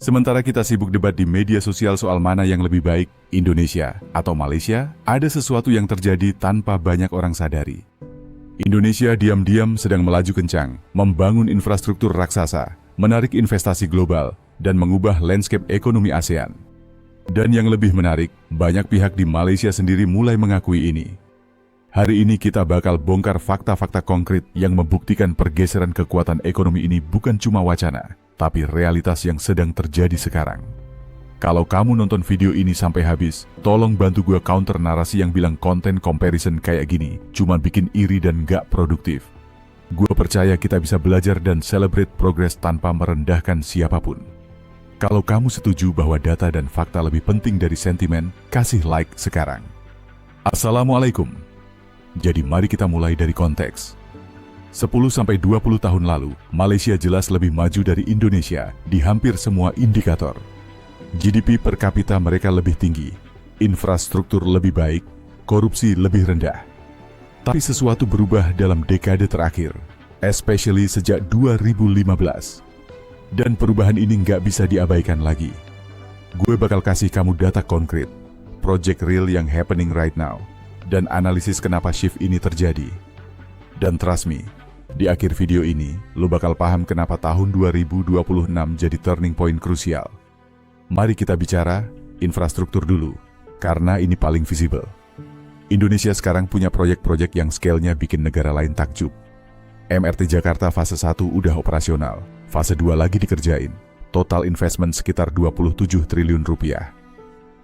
Sementara kita sibuk debat di media sosial soal mana yang lebih baik, Indonesia atau Malaysia, ada sesuatu yang terjadi tanpa banyak orang sadari. Indonesia diam-diam sedang melaju kencang, membangun infrastruktur raksasa, menarik investasi global, dan mengubah landscape ekonomi ASEAN. Dan yang lebih menarik, banyak pihak di Malaysia sendiri mulai mengakui ini. Hari ini kita bakal bongkar fakta-fakta konkret yang membuktikan pergeseran kekuatan ekonomi ini bukan cuma wacana, tapi realitas yang sedang terjadi sekarang. Kalau kamu nonton video ini sampai habis, tolong bantu gue counter narasi yang bilang konten comparison kayak gini cuma bikin iri dan gak produktif. Gue percaya kita bisa belajar dan celebrate progress tanpa merendahkan siapapun. Kalau kamu setuju bahwa data dan fakta lebih penting dari sentimen, kasih like sekarang. Assalamualaikum. Jadi mari kita mulai dari konteks. 10-20 tahun lalu, Malaysia jelas lebih maju dari Indonesia di hampir semua indikator. GDP per kapita mereka lebih tinggi, infrastruktur lebih baik, korupsi lebih rendah. Tapi sesuatu berubah dalam dekade terakhir, especially sejak 2015. Dan perubahan ini nggak bisa diabaikan lagi. Gue bakal kasih kamu data konkret, project real yang happening right now, dan analisis kenapa shift ini terjadi. Dan trust me, di akhir video ini, lo bakal paham kenapa tahun 2026 jadi turning point krusial. Mari kita bicara infrastruktur dulu, karena ini paling visible. Indonesia sekarang punya proyek-proyek yang scale-nya bikin negara lain takjub. MRT Jakarta fase 1 udah operasional, fase 2 lagi dikerjain. Total investment sekitar 27 triliun rupiah.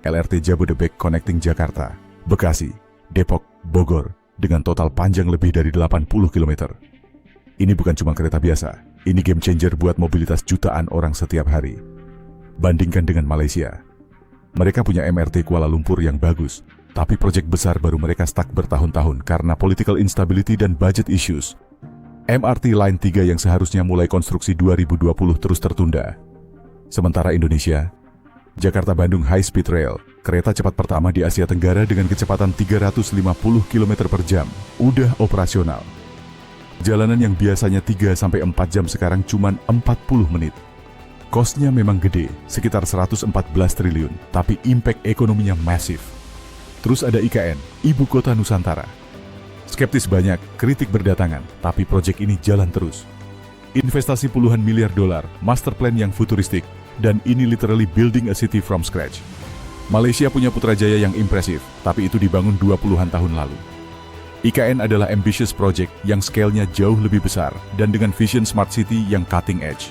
LRT Jabodebek connecting Jakarta, Bekasi, Depok, Bogor, dengan total panjang lebih dari 80 km. Ini bukan cuma kereta biasa, ini game changer buat mobilitas jutaan orang setiap hari. Bandingkan dengan Malaysia. Mereka punya MRT Kuala Lumpur yang bagus, tapi proyek besar baru mereka stuck bertahun-tahun karena political instability dan budget issues. MRT Line 3 yang seharusnya mulai konstruksi 2020 terus tertunda. Sementara Indonesia, Jakarta-Bandung High Speed Rail, kereta cepat pertama di Asia Tenggara dengan kecepatan 350 km per jam, udah operasional. Jalanan yang biasanya 3-4 jam sekarang cuma 40 menit. Kosnya memang gede, sekitar 114 triliun, tapi impact ekonominya masif. Terus ada IKN, Ibu Kota Nusantara. Skeptis banyak, kritik berdatangan, tapi proyek ini jalan terus. Investasi puluhan miliar dolar, master plan yang futuristik, dan ini literally building a city from scratch. Malaysia punya Putrajaya yang impresif, tapi itu dibangun 20-an tahun lalu. IKN adalah ambitious project yang scale-nya jauh lebih besar dan dengan vision smart city yang cutting edge.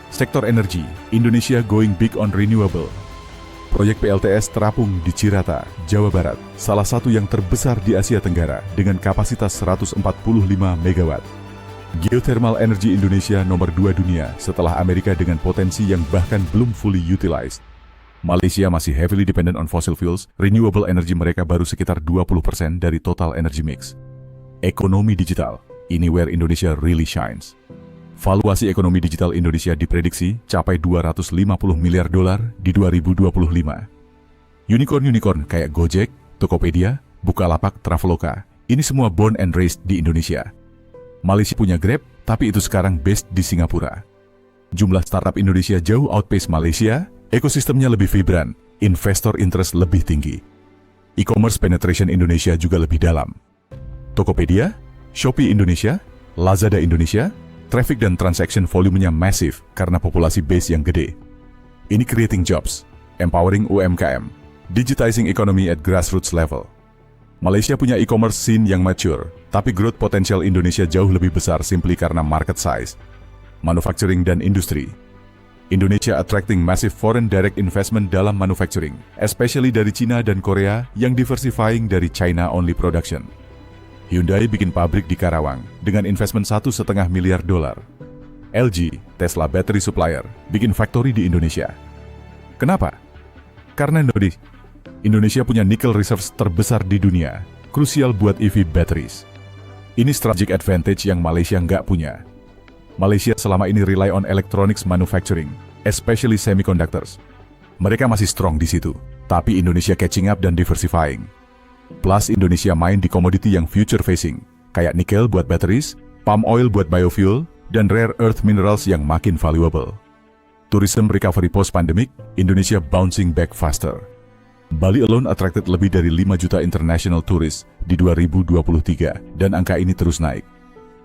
Sektor energi, Indonesia going big on renewable. Proyek PLTS terapung di Cirata, Jawa Barat, salah satu yang terbesar di Asia Tenggara dengan kapasitas 145 MW. Geothermal energy Indonesia nomor 2 dunia setelah Amerika dengan potensi yang bahkan belum fully utilized. Malaysia masih heavily dependent on fossil fuels, renewable energy mereka baru sekitar 20% dari total energy mix. Ekonomi digital, ini where Indonesia really shines. Valuasi ekonomi digital Indonesia diprediksi capai 250 miliar dolar di 2025. Unicorn-unicorn kayak Gojek, Tokopedia, Bukalapak, Traveloka, ini semua born and raised di Indonesia. Malaysia punya Grab, tapi itu sekarang based di Singapura. Jumlah startup Indonesia jauh outpace Malaysia, ekosistemnya lebih vibran, investor interest lebih tinggi. E-commerce penetration Indonesia juga lebih dalam. Tokopedia, Shopee Indonesia, Lazada Indonesia, traffic dan transaction volumenya masif karena populasi base yang gede. Ini creating jobs, empowering UMKM, digitizing economy at grassroots level. Malaysia punya e-commerce scene yang mature, tapi growth potential Indonesia jauh lebih besar simply karena market size, manufacturing dan industri. Indonesia attracting massive foreign direct investment dalam manufacturing, especially dari China dan Korea yang diversifying dari China-only production. Hyundai bikin pabrik di Karawang dengan investment 1,5 miliar dolar. LG, Tesla battery supplier, bikin factory di Indonesia. Kenapa? Karena Indonesia punya nickel reserves terbesar di dunia, krusial buat EV batteries. Ini strategic advantage yang Malaysia nggak punya. Malaysia selama ini rely on electronics manufacturing, especially semiconductors. Mereka masih strong di situ, tapi Indonesia catching up dan diversifying. Plus Indonesia main di komoditi yang future facing, kayak nikel buat batteries, palm oil buat biofuel, dan rare earth minerals yang makin valuable. Tourism recovery post-pandemic, Indonesia bouncing back faster. Bali alone attracted lebih dari 5 juta international tourists di 2023 dan angka ini terus naik.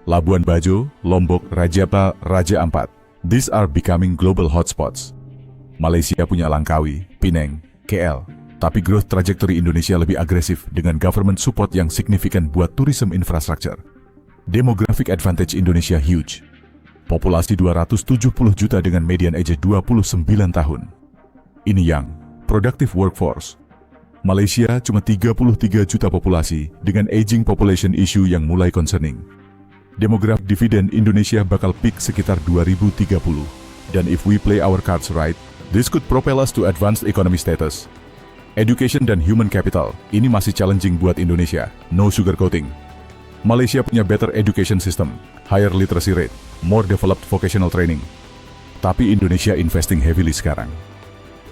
Labuan Bajo, Lombok, Rajapa, Raja Ampat, these are becoming global hotspots. Malaysia punya Langkawi, Penang, KL, tapi growth trajectory Indonesia lebih agresif dengan government support yang signifikan buat tourism infrastructure. Demographic advantage Indonesia huge. Populasi 270 juta dengan median age 29 tahun. Ini young, productive workforce. Malaysia cuma 33 juta populasi dengan aging population issue yang mulai concerning. Demographic dividend Indonesia bakal peak sekitar 2030. Dan if we play our cards right, this could propel us to advanced economy status. Education dan human capital, ini masih challenging buat Indonesia, no sugarcoating. Malaysia punya better education system, higher literacy rate, more developed vocational training. Tapi Indonesia investing heavily sekarang.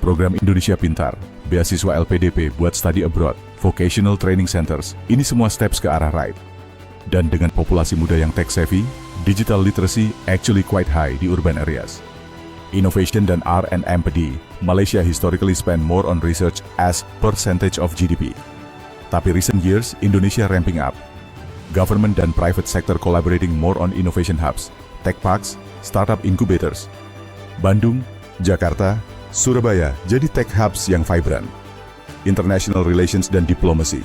Program Indonesia Pintar, beasiswa LPDP buat study abroad, vocational training centers, ini semua steps ke arah right. Dan dengan populasi muda yang tech savvy, digital literacy actually quite high di urban areas. Innovation dan R&D, Malaysia historically spend more on research as percentage of GDP. Tapi recent years, Indonesia ramping up. Government dan private sector collaborating more on innovation hubs, tech parks, startup incubators. Bandung, Jakarta, Surabaya jadi tech hubs yang vibrant. International relations dan diplomacy.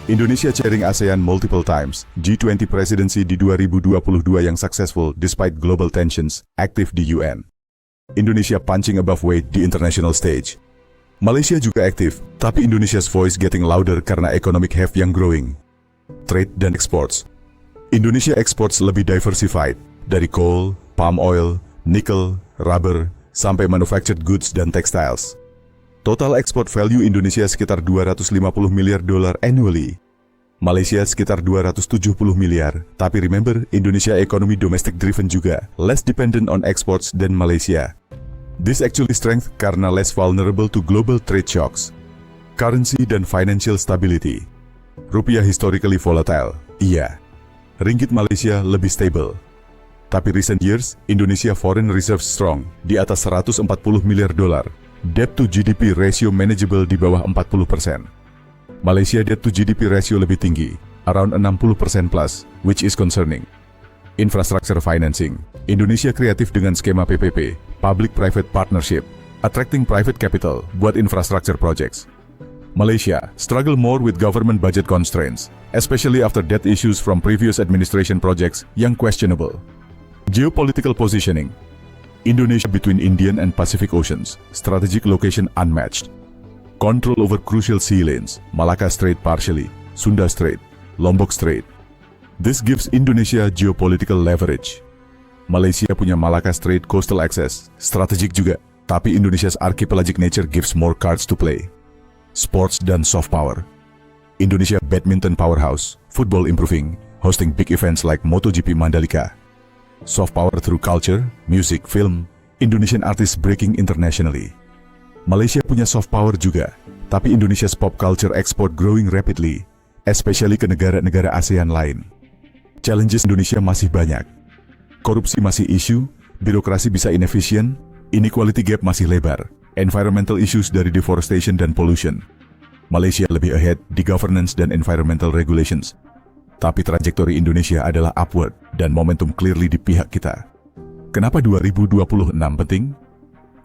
Indonesia chairing ASEAN multiple times, G20 presidency di 2022 yang successful despite global tensions, aktif di UN. Indonesia punching above weight di international stage. Malaysia juga aktif, tapi Indonesia's voice getting louder karena economic have yang growing. Trade dan exports. Indonesia exports lebih diversified, dari coal, palm oil, nickel, rubber, sampai manufactured goods dan textiles. Total export value Indonesia sekitar 250 miliar dolar annually. Malaysia sekitar 270 miliar, tapi remember, Indonesia economy domestic driven juga, less dependent on exports than Malaysia. This actually strength karena less vulnerable to global trade shocks. Currency dan financial stability. Rupiah historically volatile, iya. Ringgit Malaysia lebih stable. Tapi recent years, Indonesia foreign reserve strong, di atas 140 miliar dolar. Debt to GDP ratio manageable di bawah 40%. Malaysia debt to GDP ratio lebih tinggi, around 60% plus, which is concerning. Infrastructure financing. Indonesia kreatif dengan skema PPP, Public-Private Partnership, attracting private capital buat infrastructure projects. Malaysia struggle more with government budget constraints, especially after debt issues from previous administration projects yang questionable. Geopolitical positioning. Indonesia between Indian and Pacific Oceans, strategic location unmatched. Control over crucial sea lanes, Malacca Strait partially, Sunda Strait, Lombok Strait. This gives Indonesia geopolitical leverage. Malaysia punya Malacca Strait coastal access, strategic juga, tapi Indonesia's archipelagic nature gives more cards to play. Sports dan soft power. Indonesia badminton powerhouse, football improving, hosting big events like MotoGP Mandalika. Soft power through culture, music, film, Indonesian artists breaking internationally. Malaysia punya soft power juga, tapi Indonesia's pop culture export growing rapidly, especially ke negara-negara ASEAN lain. Challenges Indonesia masih banyak. Korupsi masih isu, birokrasi bisa inefisien, inequality gap masih lebar. Environmental issues dari deforestation dan pollution. Malaysia lebih ahead di governance dan environmental regulations. Tapi trajektori Indonesia adalah upward dan momentum clearly di pihak kita. Kenapa 2026 penting?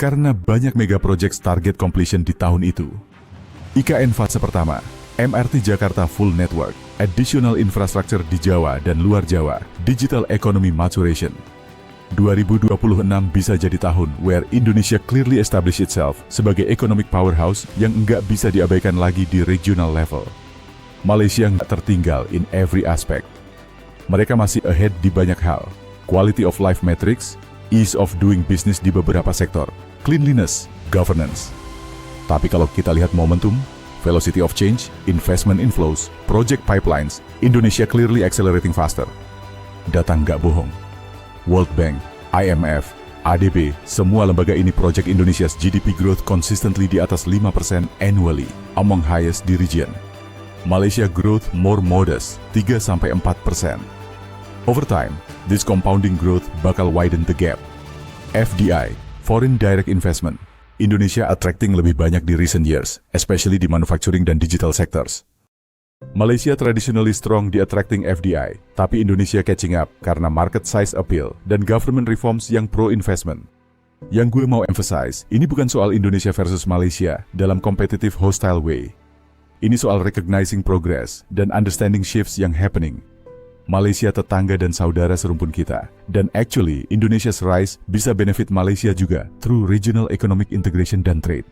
Karena banyak mega projects target completion di tahun itu. IKN fase pertama, MRT Jakarta full network, additional infrastructure di Jawa dan luar Jawa, digital economy maturation. 2026 bisa jadi tahun where Indonesia clearly establish itself sebagai economic powerhouse yang nggak bisa diabaikan lagi di regional level. Malaysia nggak tertinggal in every aspect. Mereka masih ahead di banyak hal. Quality of life metrics, ease of doing business di beberapa sektor, cleanliness, governance. Tapi kalau kita lihat momentum, velocity of change, investment inflows, project pipelines, Indonesia clearly accelerating faster. Data nggak bohong. World Bank, IMF, ADB, semua lembaga ini project Indonesia's GDP growth consistently di atas 5% annually, among highest di region. Malaysia growth more modest, 3-4%. Over time, this compounding growth bakal widen the gap. FDI, Foreign direct investment. Indonesia attracting lebih banyak di recent years, especially di manufacturing dan digital sectors. Malaysia traditionally strong di attracting FDI, tapi Indonesia catching up karena market size appeal dan government reforms yang pro-investment. Yang gue mau emphasize, ini bukan soal Indonesia versus Malaysia dalam competitive hostile way. Ini soal recognizing progress dan understanding shifts yang happening. Malaysia tetangga dan saudara serumpun kita, dan actually Indonesia's rise bisa benefit Malaysia juga through regional economic integration dan trade.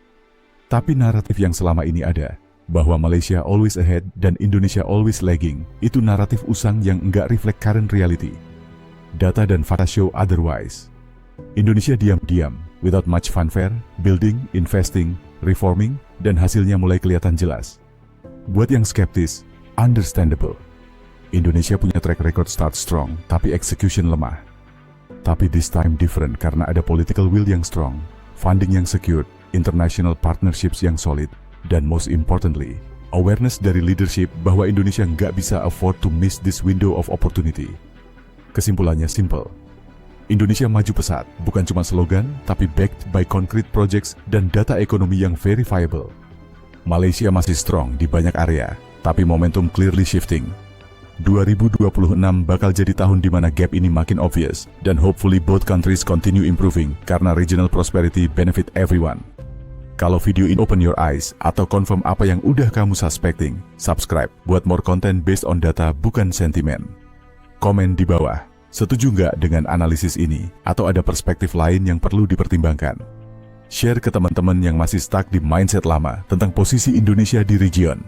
Tapi naratif yang selama ini ada, bahwa Malaysia always ahead dan Indonesia always lagging, itu naratif usang yang enggak reflect current reality. Data dan fakta show otherwise. Indonesia diam-diam, without much fanfare, building, investing, reforming, dan hasilnya mulai kelihatan jelas. Buat yang skeptis, understandable. Indonesia punya track record start strong, tapi execution lemah. Tapi this time different karena ada political will yang strong, funding yang secured, international partnerships yang solid, dan most importantly, awareness dari leadership bahwa Indonesia nggak bisa afford to miss this window of opportunity. Kesimpulannya simple. Indonesia maju pesat, bukan cuma slogan, tapi backed by concrete projects dan data ekonomi yang verifiable. Malaysia masih strong di banyak area, tapi momentum clearly shifting. 2026 bakal jadi tahun di mana gap ini makin obvious, dan hopefully both countries continue improving karena regional prosperity benefit everyone. Kalau video ini open your eyes atau confirm apa yang udah kamu suspecting, subscribe buat more content based on data bukan sentimen. Komen di bawah. Setuju nggak dengan analisis ini? Atau ada perspektif lain yang perlu dipertimbangkan? Share ke teman-teman yang masih stuck di mindset lama tentang posisi Indonesia di region.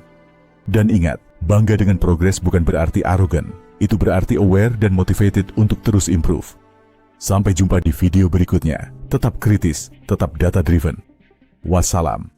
Dan ingat, bangga dengan progres bukan berarti arogan. Itu berarti aware dan motivated untuk terus improve. Sampai jumpa di video berikutnya. Tetap kritis, tetap data driven. Wassalam.